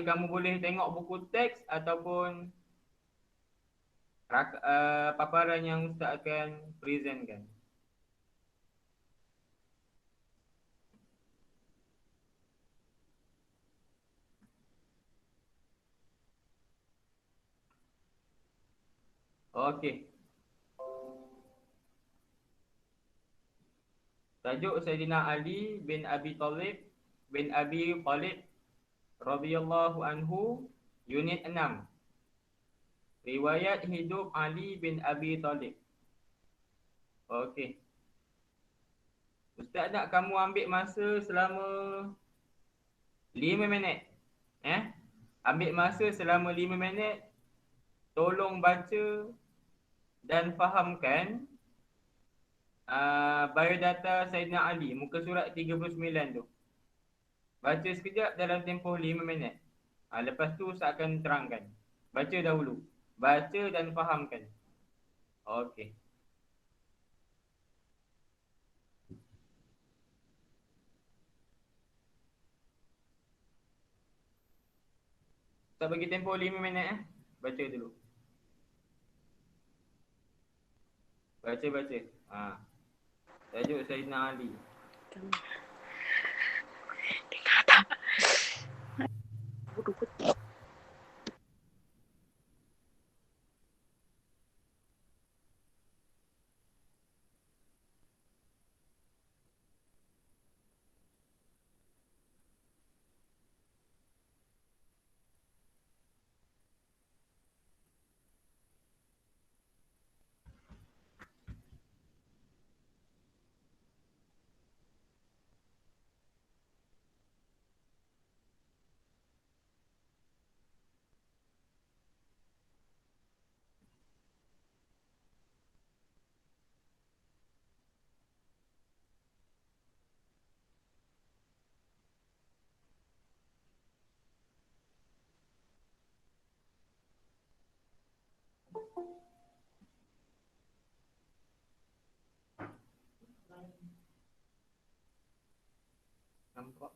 je kamu boleh tengok buku teks ataupun paparan yang Ustaz akan presentkan. Okey. Tajuk Sayyidina Ali bin Abi Talib bin Abi Talib radhiyallahu anhu, unit 6. Riwayat hidup Ali bin Abi Talib. Okey. Ustaz nak kamu ambil masa selama 5 minit. Ambil masa selama 5 minit. Tolong baca dan fahamkan biodata Sayyidina Ali, muka surat 39 tu. Baca sekejap dalam tempoh 5 minit. Lepas tu Ustaz akan terangkan. Baca dahulu. Baca dan fahamkan. Okey. Ustaz bagi tempoh 5 minit. Baca dulu. Baca. Tajuk Sayyidina Ali. Dengar tak? Bodoh betul. Nampak?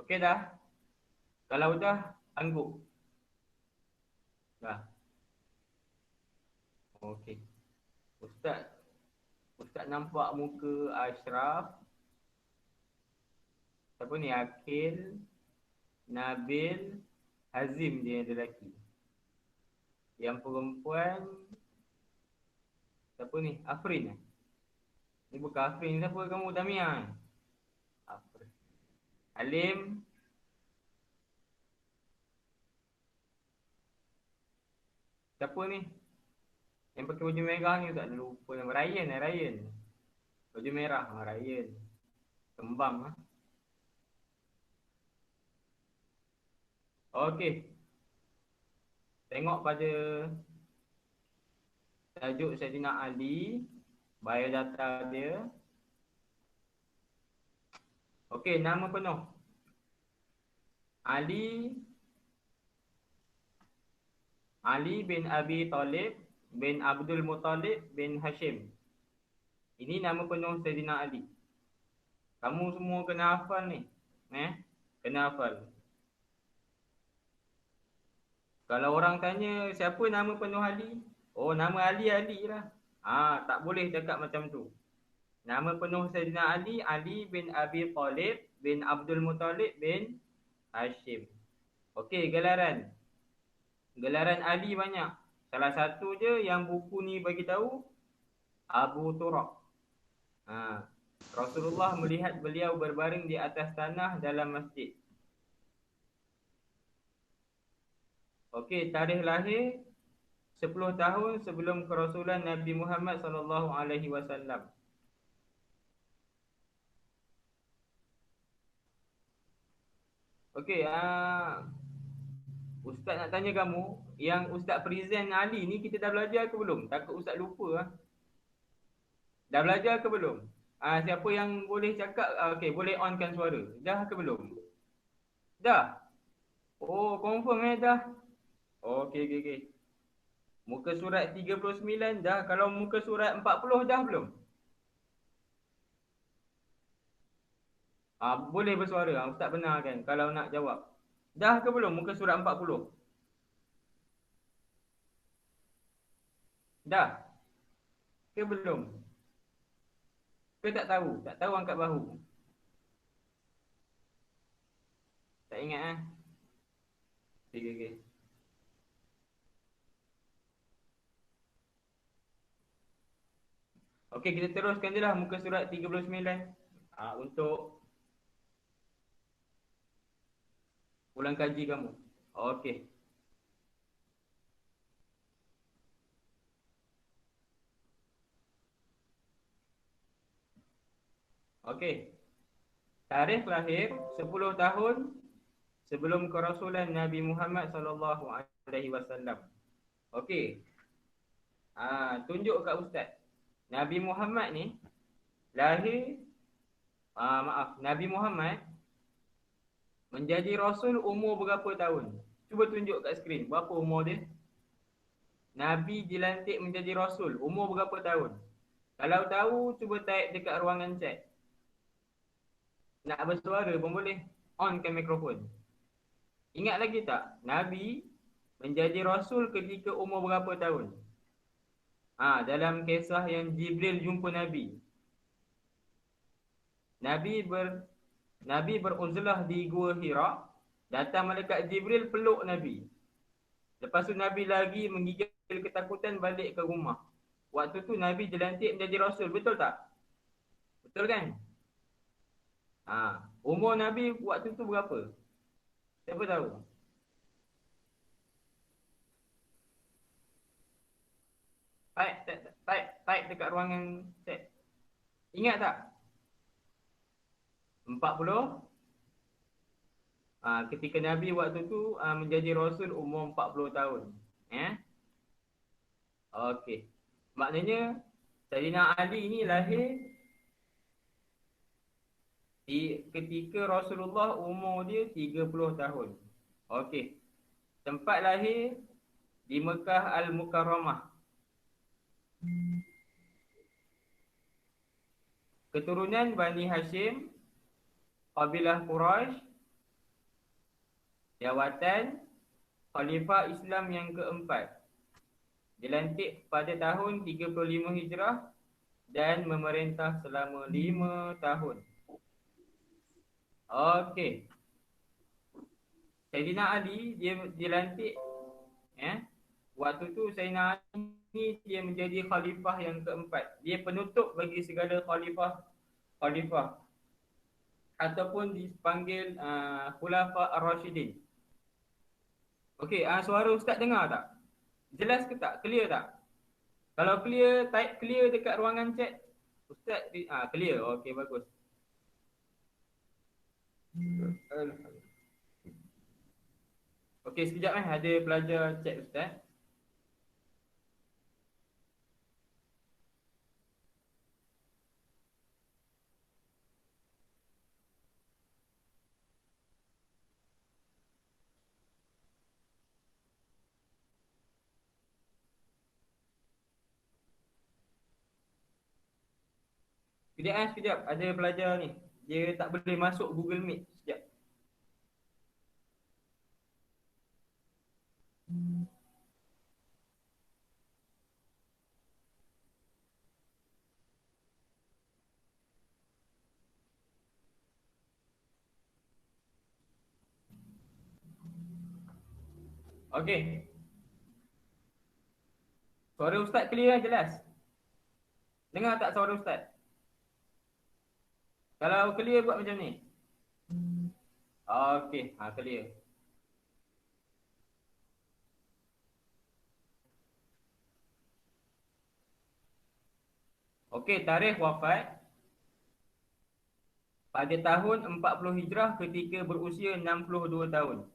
Okey dah? Kalau dah, angguk. Dah. Okey. Ustaz nampak muka Ashraf. Siapa ni? Akil, Nabil, Hazim dia yang lelaki. Yang perempuan, siapa ni? Afrin. Ni bukan Afrin. Siapa kamu? Tamia. Afrin. Alim. Siapa ni? Yang pakai baju merah ni tak lupa nama. Ryan. Baju merah. Ryan. Kembang. Okey. Tengok pada tajuk Sayyidina Ali, biodata dia. Okey, nama penuh. Ali bin Abi Talib bin Abdul Muttalib bin Hashim. Ini nama penuh Sayyidina Ali. Kamu semua kena hafal ni. Kena hafal. Kalau orang tanya siapa nama penuh Ali? Oh, nama Ali Ali lah. Tak boleh cakap macam tu. Nama penuh Sayyidina Ali, Ali bin Abi Thalib bin Abdul Muttalib bin Hashim. Okey, gelaran. Gelaran Ali banyak. Salah satu je yang buku ni bagi tahu, Abu Turab. Rasulullah melihat beliau berbaring di atas tanah dalam masjid. Okey, tarikh lahir 10 tahun sebelum kerasulan Nabi Muhammad sallallahu alaihi wasallam. Okey, Ustaz nak tanya kamu, yang Ustaz present Ali ni kita dah belajar ke belum? Takut Ustaz lupa. Dah belajar ke belum? Siapa yang boleh cakap, okey, boleh onkan suara. Dah ke belum? Dah? Oh, confirm dah? Okey, okey, okey. Muka surat 39 dah. Kalau muka surat 40 dah belum? Boleh bersuara. Ustaz benarkan kalau nak jawab. Dah ke belum muka surat 40? Dah ke belum? Ke tak tahu? Tak tahu angkat bahu. Tak ingat Okey, okey. Okey, kita teruskan je lah muka surat 39. Untuk ulang kaji kamu. Okey. Okey. Tarikh lahir 10 tahun sebelum kerasulan Nabi Muhammad sallallahu alaihi wasallam. Okey. Tunjuk kat ustaz. Nabi Muhammad ni lahir Nabi Muhammad menjadi rasul umur berapa tahun? Cuba tunjuk kat skrin berapa umur dia. Nabi dilantik menjadi rasul umur berapa tahun? Kalau tahu cuba type dekat ruangan chat. Nak bersuara pun boleh. Onkan mikrofon. Ingat lagi tak? Nabi menjadi rasul ketika umur berapa tahun? Dalam kisah yang Jibril jumpa Nabi. Nabi beruzlah di Gua Hira. Datang malaikat Jibril peluk Nabi. Lepas tu Nabi lagi menggigil ketakutan balik ke rumah. Waktu tu Nabi dilantik menjadi rasul. Betul tak? Betul kan? Umur Nabi waktu tu berapa? Siapa tahu? Type dekat ruangan chat. Ingat tak? 40. Ketika Nabi waktu tu menjadi rasul umur 40 tahun. Okey. Maknanya Sayyidina Ali ni lahir ketika Rasulullah umur dia 30 tahun. Okey. Tempat lahir di Mekah Al-Mukarramah. Keturunan Bani Hashim, kabilah Quraisy, jawatan Khalifah Islam yang keempat. Dilantik pada tahun 35 Hijrah dan memerintah selama 5 tahun. Okey. Sayyidina Ali dia dilantik waktu tu Sayyidina Ali ni dia menjadi khalifah yang keempat. Dia penutup bagi segala khalifah ataupun dipanggil Khulafa Ar-Rasyidin. Okey, suara ustaz dengar tak? Jelas ke tak? Clear tak? Kalau clear, type clear dekat ruangan chat. Ustaz clear. Okey, bagus. Okey, sekejap ada pelajar chat ustaz. Sekejap. Ada pelajar ni. Dia tak boleh masuk Google Meet. Sekejap. Okey. Suara Ustaz clear dan jelas. Dengar tak suara Ustaz? Kalau clear buat macam ni. Okey, clear. Okey, tarikh wafat pada tahun 40 Hijrah ketika berusia 62 tahun.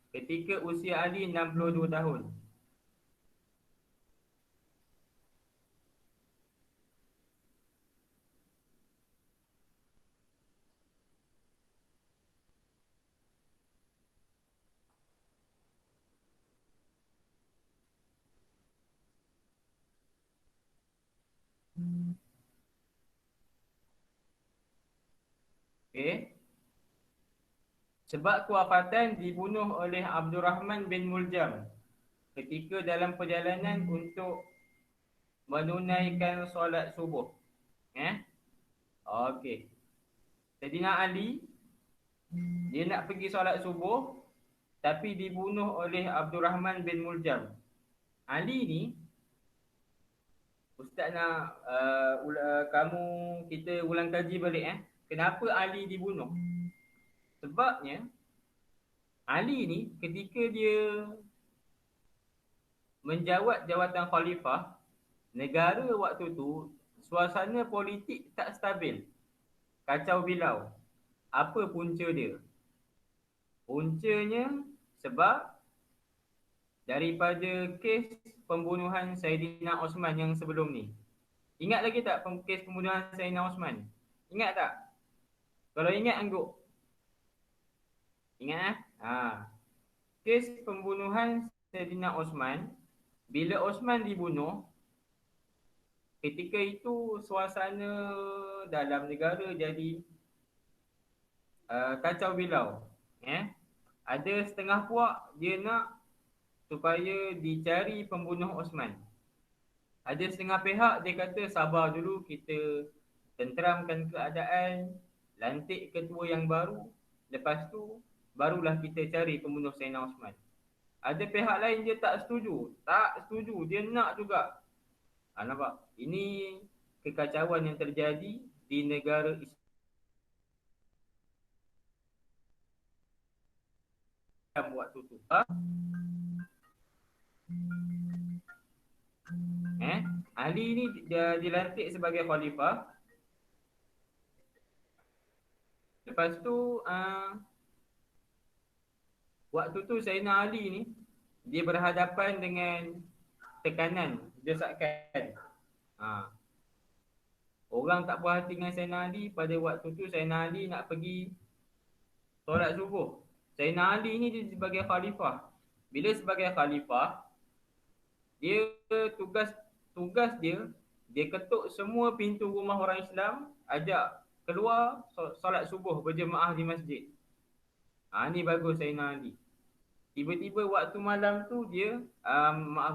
Ketika usia Ali 62 tahun. Okey. Sebab kewafatan dibunuh oleh Abdul Rahman bin Muljam ketika dalam perjalanan untuk menunaikan solat subuh. Okey. Saidina Ali dia nak pergi solat subuh tapi dibunuh oleh Abdul Rahman bin Muljam. Ali ni Ustaz nak kamu kita ulang kaji balik kenapa Ali dibunuh? Sebabnya Ali ni ketika dia menjawat jawatan khalifah, negara waktu tu suasana politik tak stabil. Kacau bilau. Apa punca dia? Puncanya sebab daripada kes pembunuhan Saidina Osman yang sebelum ni. Ingat lagi tak kes pembunuhan Saidina Osman? Ingat tak? Kalau ingat angguk. Ingat kes pembunuhan Saidina Osman, bila Osman dibunuh, ketika itu suasana dalam negara jadi kacau bilau. Ada setengah puak dia nak supaya dicari pembunuh Osman. Ada setengah pihak dia kata sabar dulu, kita tenteramkan keadaan, lantik ketua yang baru, lepas tu barulah kita cari pembunuh Saidina Osman. Ada pihak lain dia tak setuju, dia nak juga. Nampak? Ini kekacauan yang terjadi di negara Islam waktu tu. Ali ni dia dilantik sebagai khalifah. Lepas tu waktu tu Sayyidina Ali ni dia berhadapan dengan tekanan, desakan. Orang tak puas hati dengan Sayyidina Ali. Pada waktu tu Sayyidina Ali nak pergi solat subuh. Sayyidina Ali ni dia sebagai khalifah. Bila sebagai khalifah, dia tugas dia ketuk semua pintu rumah orang Islam, ajak keluar solat subuh berjemaah di masjid. Ni bagus Sayyidina Ali. Tiba-tiba waktu malam tu dia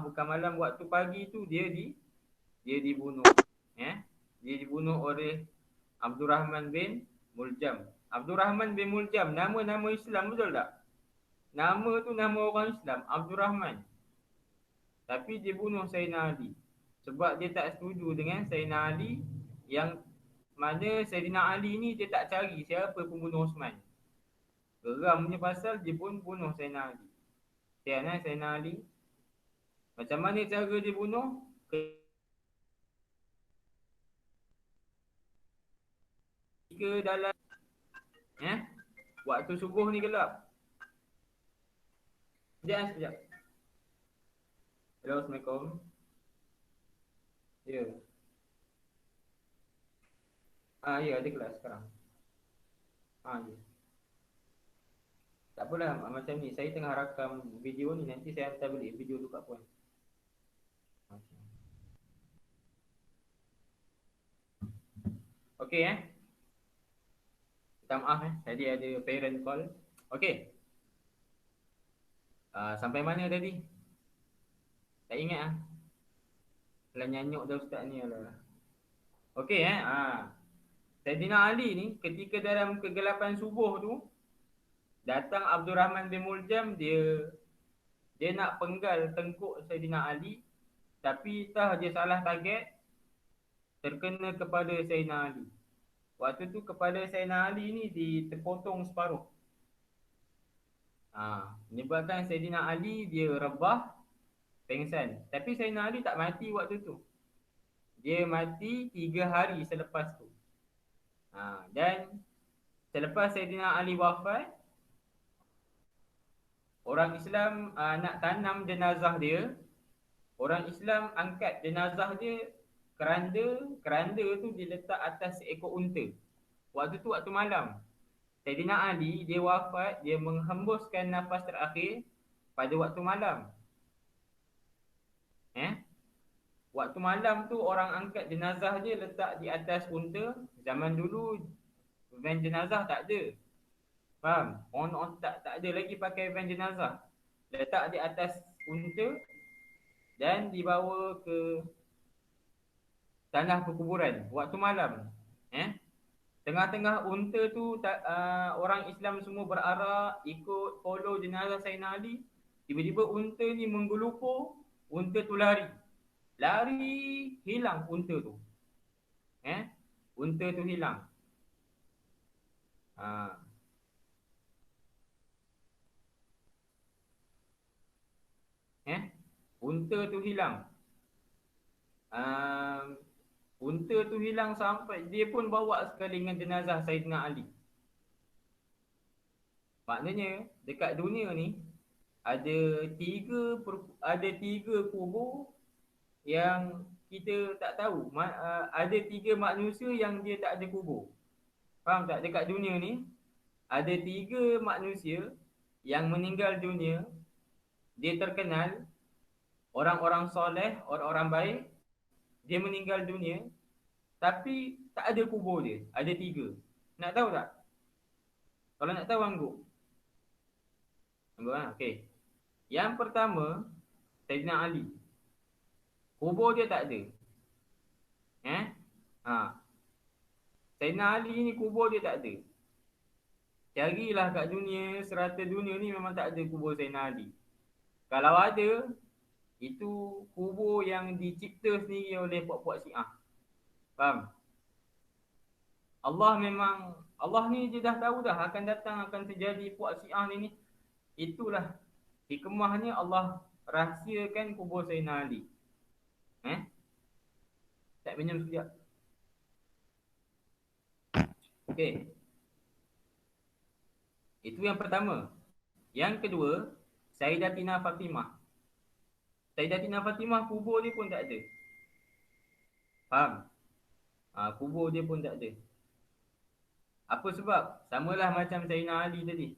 bukan malam, waktu pagi tu dia dibunuh. Dia dibunuh oleh Abdul Rahman bin Muljam. Abdul Rahman bin Muljam, nama Islam betul tak? Nama tu nama orang Islam, Abdul Rahman. Tapi dia bunuh Sayyidina Ali sebab dia tak setuju dengan Sayyidina Ali, yang mana Sayyidina Ali ni dia tak cari siapa pembunuh Osman. Geramnya pasal dia pun bunuh Sayyidina Ali. Sayyidina Ali macam mana cara dia bunuh? Ketika dalam waktu subuh ni gelap. Sekejap. Hello, Assalamualaikum. Ya. Ya, ada kelas sekarang. Ya. Tak apalah, macam ni. Saya tengah rakam video ni. Nanti saya hantar balik video tu kat puan. Okey Minta maaf tadi ada parent call. Okey. Sampai mana tadi? Tak ingat Kalau nyanyuk dah ustaz ni lah. Okey Saidina Ali ni ketika dalam kegelapan subuh tu datang Abdul Rahman bin Muljam, dia nak penggal tengkuk Saidina Ali, tapi dia salah target, terkena kepada Saidina Ali. Waktu tu kepala Saidina Ali ni terpotong separuh. Menyebabkan Saidina Ali dia rebah, pengsan. Tapi Saidina Ali tak mati waktu tu. Dia mati 3 hari selepas tu. Dan selepas Saidina Ali wafat, orang Islam nak tanam jenazah dia. Orang Islam angkat jenazah dia, keranda tu diletak atas seekor unta. Waktu tu waktu malam. Saidina Ali dia wafat, dia menghembuskan nafas terakhir pada waktu malam. Waktu malam tu orang angkat jenazah dia letak di atas unta. Zaman dulu van jenazah tak ada. Faham? Orang tak ada lagi pakai van jenazah. Letak di atas unta dan dibawa ke tanah perkuburan waktu malam. Tengah-tengah unta tu orang Islam semua berarak ikut follow jenazah Sayyidina Ali. Tiba-tiba unta ni menggelupur, unta tu lari. Lari, hilang unta tu. Unta tu hilang. Unta tu hilang. Unta tu hilang sampai dia pun bawa sekali dengan jenazah Sayyidina Ali. Maknanya dekat dunia ni ada tiga kubur yang kita tak tahu. Ada 3 manusia yang dia tak ada kubur. Faham tak? Dekat dunia ni ada 3 manusia yang meninggal dunia. Dia terkenal, orang-orang soleh, orang-orang baik. Dia meninggal dunia, tapi tak ada kubur dia. Ada 3. Nak tahu tak? Kalau nak tahu, angguk. Okey. Yang pertama, Sayyidina Ali. Kubur dia tak ada. Sayyidina Ali ni kubur dia tak ada. Carilah kat dunia, serata dunia ni memang tak ada kubur Sayyidina Ali. Kalau ada, itu kubur yang dicipta sendiri oleh puak-puak Syiah. Faham? Allah ni dia dah tahu dah akan datang, akan terjadi puak Syiah ni. Itulah hikmahnya Allah rahsiakan kubur Sayyidina Ali. Tak minum sekejap. Okey. Itu yang pertama. Yang kedua, Sayyidatina Fatimah. Sayyidatina Fatimah kubur dia pun tak ada. Faham? Kubur dia pun tak ada. Apa sebab? Samalah macam Sayyidina Ali tadi.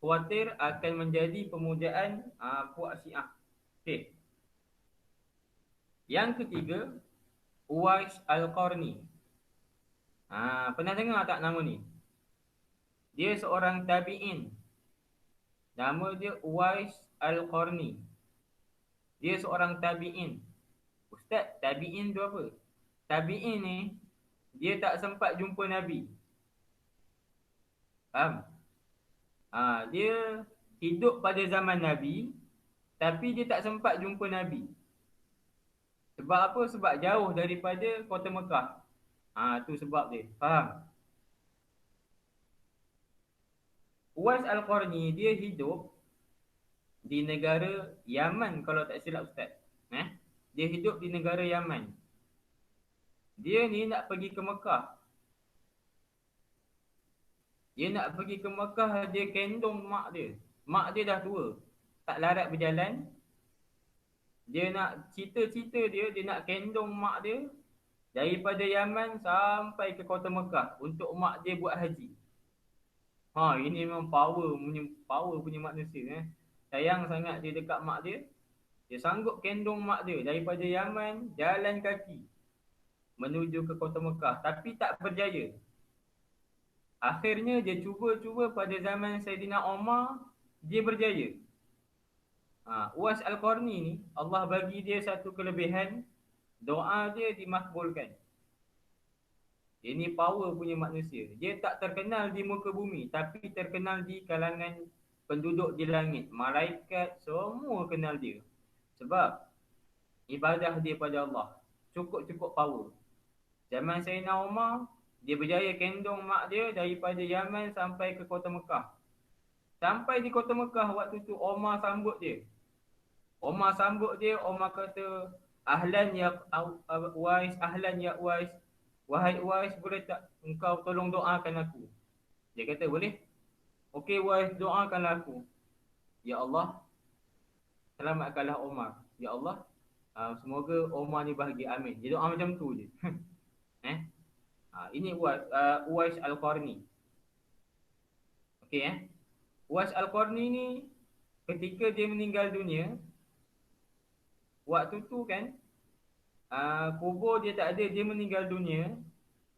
Khawatir akan menjadi pemujaan puak Syiah. Okey. Yang ketiga, Uwais Al-Qarni. Pernah dengar tak nama ni? Dia seorang tabi'in. Nama dia Uwais Al-Qarni. Dia seorang tabi'in. Ustaz, tabi'in tu apa? Tabi'in ni, dia tak sempat jumpa Nabi. Faham? Dia hidup pada zaman Nabi, tapi dia tak sempat jumpa Nabi. Sebab apa? Sebab jauh daripada kota Mekah. Tu sebab dia. Faham? Uwais Al-Qarni dia hidup di negara Yaman kalau tak silap ustaz. Dia hidup di negara Yaman. Dia ni nak pergi ke Mekah. Dia nak pergi ke Mekah, dia kendong mak dia. Mak dia dah tua, tak larat berjalan. Dia nak cita-cita dia nak kendong mak dia daripada Yaman sampai ke kota Mekah untuk mak dia buat haji. Ini memang power punya manusia. Sayang sangat dia dekat mak dia. Dia sanggup kendong mak dia daripada Yaman jalan kaki menuju ke kota Mekah tapi tak berjaya. Akhirnya dia cuba-cuba pada zaman Saidina Umar, dia berjaya. Uwais Al-Qarni ni Allah bagi dia satu kelebihan, doa dia dimakbulkan. Ini power punya manusia. Dia tak terkenal di muka bumi tapi terkenal di kalangan penduduk di langit. Malaikat semua kenal dia. Sebab ibadah dia pada Allah cukup-cukup power. Zaman Sayyidina Umar, dia berjaya kendong mak dia daripada Yaman sampai ke kota Mekah. Sampai di kota Mekah waktu tu Umar sambut dia. Umar kata, "Ahlan ya Uwais, ahlan ya Uwais. Wahai Uwais, boleh tak engkau tolong doakan aku?" Dia kata, "Boleh." "Okey Uwais, doakanlah aku." "Ya Allah, selamatkanlah Umar. Ya Allah, semoga Umar ni bahagia. Amin." Dia doa macam tu je. eh? Ini Uwais Al-Qarni. Okey Uwais Al-Qarni ni ketika dia meninggal dunia, waktu tu kan kubur dia tak ada, dia meninggal dunia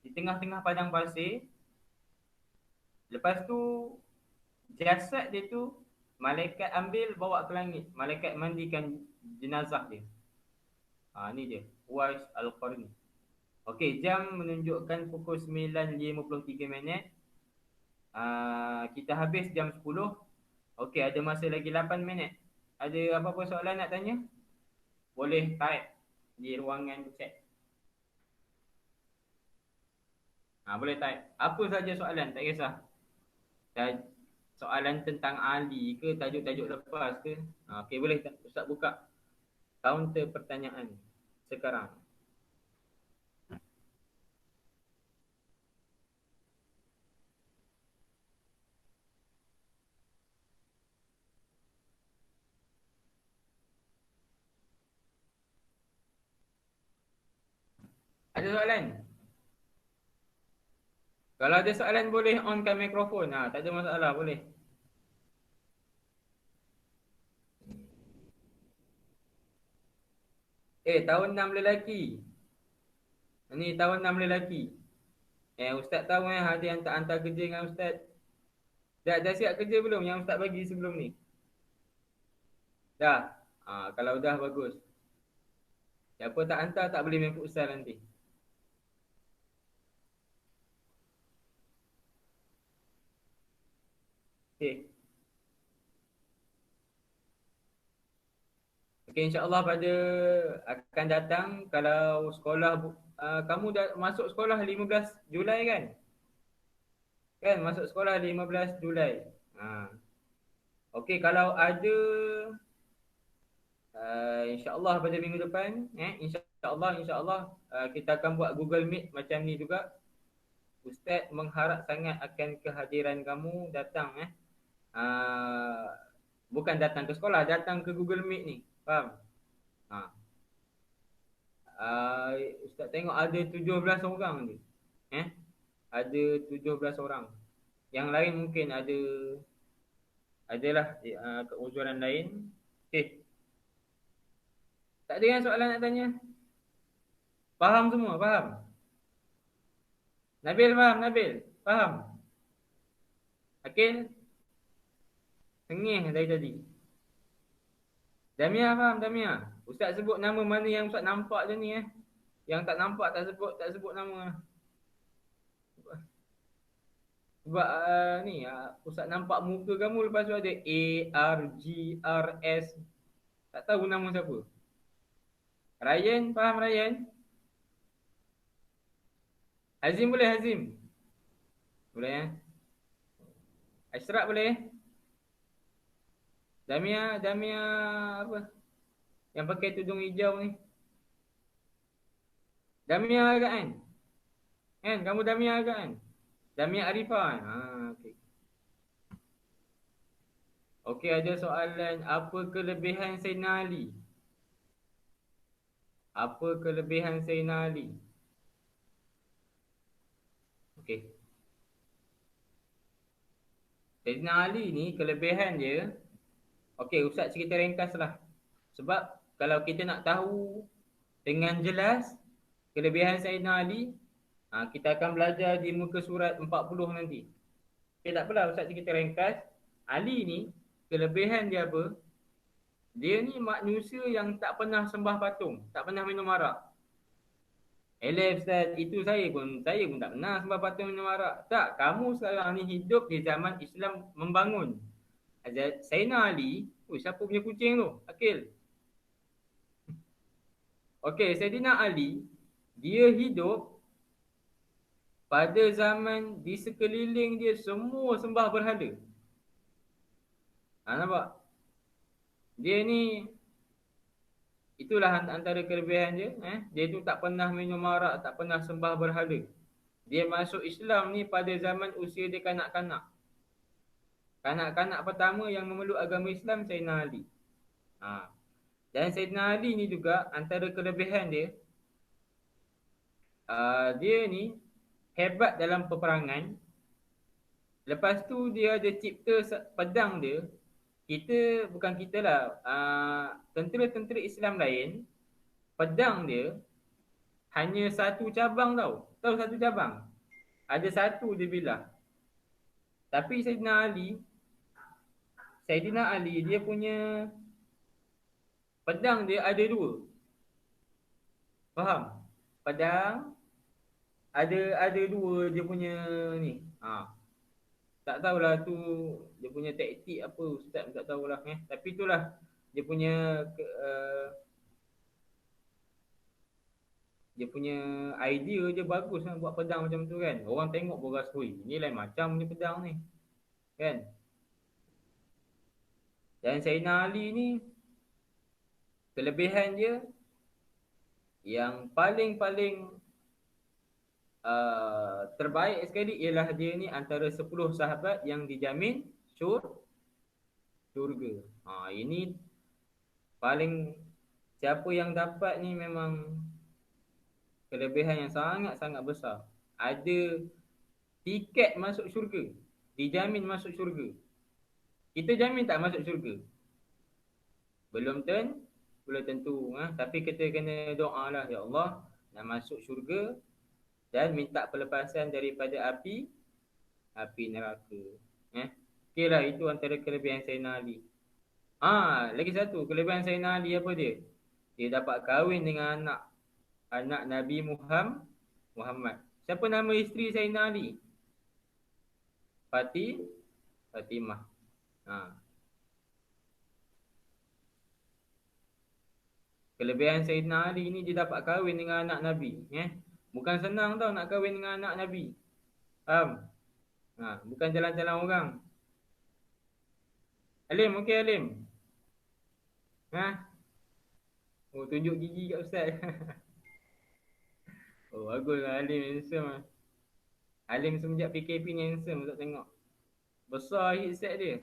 di tengah-tengah padang pasir. Lepas tu jasad dia tu malaikat ambil bawa ke langit, malaikat mandikan jenazah dia. Ni dia Uwais Al-Qarni. Okey, jam menunjukkan pukul 9.53. Kita habis jam 10. Okey, ada masa lagi 8 minit. Ada apa-apa soalan nak tanya? Boleh type di ruangan chat. Boleh type. Apa saja soalan, tak kisah. Soalan tentang Ali ke, tajuk-tajuk lepas ke. Okey, boleh tak? Ustaz buka kaunter pertanyaan sekarang. Ada soalan? Kalau ada soalan boleh onkan mikrofon. Tak ada masalah, boleh. Tahun 6 lelaki. Ini tahun 6 lelaki. Ustaz tahu ada yang tak hantar kerja dengan Ustaz. Dah siap kerja belum yang Ustaz bagi sebelum ni? Dah. Kalau dah bagus. Siapa tak hantar tak boleh main futsal nanti. Okey. Okey, insya-Allah pada akan datang kalau sekolah kamu dah masuk sekolah 15 Julai kan? Kan masuk sekolah 15 Julai. Okey, kalau ada insya-Allah pada minggu depan insya-Allah kita akan buat Google Meet macam ni juga. Ustaz mengharap sangat akan kehadiran kamu datang bukan datang ke sekolah, datang ke Google Meet ni. Faham? Ustaz tengok ada 17 orang ni. Ada 17 orang. Yang lain mungkin adalah keuzuran lain. Okey. Tak ada yang soalan nak tanya? Faham semua? Faham? Nabil faham? Nabil? Faham? Akil? Tengih dari tadi. Damia faham? Damia? Ustaz sebut nama mana yang Ustaz nampak je ni Yang tak nampak tak sebut nama. Sebab Ustaz nampak muka kamu, lepas tu ada A, R, G, R, S. Tak tahu nama siapa. Ryan, faham Ryan? Hazim boleh Hazim? Boleh Ashraf boleh? Damia apa? Yang pakai tudung hijau ni. Damia agak kan? Kamu Damia agak kan? Damia Arifah kan? Okey. Okey, ada soalan. Apa kelebihan Sayyidina Ali? Apa kelebihan Sayyidina Ali? Okey. Sayyidina Ali ni kelebihan dia. Okey, Ustaz cerita ringkas lah. Sebab kalau kita nak tahu dengan jelas, Kelebihan Sayyidina Ali, kita akan belajar di muka surat 40 nanti. Okay, tak apalah Ustaz kita ringkas. Ali ni, kelebihan dia apa? Dia ni manusia yang tak pernah sembah patung, tak pernah minum arak. Ustaz, itu saya pun tak pernah sembah patung minum arak. Tak, kamu sekarang ni hidup di zaman Islam membangun. Sayyidina Ali, siapa punya kucing tu? Akil. Okey, Sayyidina Ali, dia hidup pada zaman di sekeliling dia semua sembah berhala. Nampak? Dia ni, itulah antara kelebihan dia. Dia tu tak pernah minum arak, tak pernah sembah berhala. Dia masuk Islam ni pada zaman usia dia kanak-kanak. Kanak-kanak pertama yang memeluk agama Islam, Sayyidina Ali. Dan Sayyidina Ali ni juga antara kelebihan dia, dia ni hebat dalam peperangan. Lepas tu dia ada cipta pedang dia. Bukan kita lah, tentera-tentera Islam lain, pedang dia hanya satu cabang tau. Tahu satu cabang? Ada satu dia bilah. Tapi Sayyidina Ali dia punya pedang dia ada dua. Faham? Pedang ada dua dia punya ni. Tak tahulah tu dia punya taktik apa, ustaz tak tahulah Tapi itulah dia punya idea je bagus buat pedang macam tu kan. Orang tengok boras, ni lain macam ni pedang ni. Kan? Dan Sayyidina Ali ni kelebihan dia yang paling terbaik sekali ialah dia ni antara 10 sahabat yang dijamin syurga. Ini paling, siapa yang dapat ni memang kelebihan yang sangat-sangat besar. Ada tiket masuk syurga, dijamin masuk syurga. Kita jamin tak masuk syurga? Belum tentu. Tapi kita kena doa lah, ya Allah, nak masuk syurga dan minta pelepasan daripada api neraka. Okey lah, itu antara kelebihan Sayyidina Ali. Lagi satu kelebihan Sayyidina Ali apa dia? Dia dapat kahwin dengan anak Nabi Muhammad. Siapa nama isteri Sayyidina Ali? Fatimah. Kelebihan Sayyidina Ali ni dia dapat kahwin dengan anak Nabi. Bukan senang tau nak kahwin dengan anak Nabi. Faham? Bukan jalan-jalan orang. Alim, okey Alim? Tunjuk gigi kat ustaz. Baguslah Alim handsome. Alim semenjak PKP ni handsome, ustaz tengok. Besar headset dia.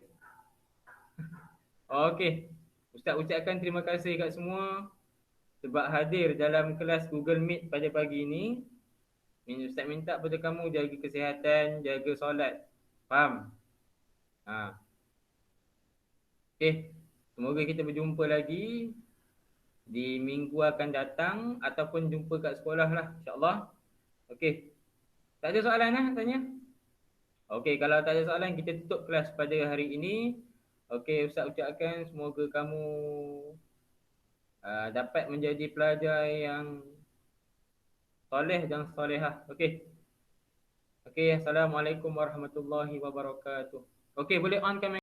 Okey. Ustaz ucapkan terima kasih kat semua sebab hadir dalam kelas Google Meet pada pagi ini. Ustaz minta pada kamu jaga kesihatan, jaga solat. Faham? Okey. Semoga kita berjumpa lagi di minggu akan datang ataupun jumpa kat sekolah lah, insyaAllah. Okey. Tak ada soalan nak tanya? Okey, kalau tak ada soalan kita tutup kelas pada hari ini. Okey, Ustaz ucapkan semoga kamu dapat menjadi pelajar yang soleh dan solehah. Okey. Okey, Assalamualaikum warahmatullahi wabarakatuh. Okey, boleh on kamera.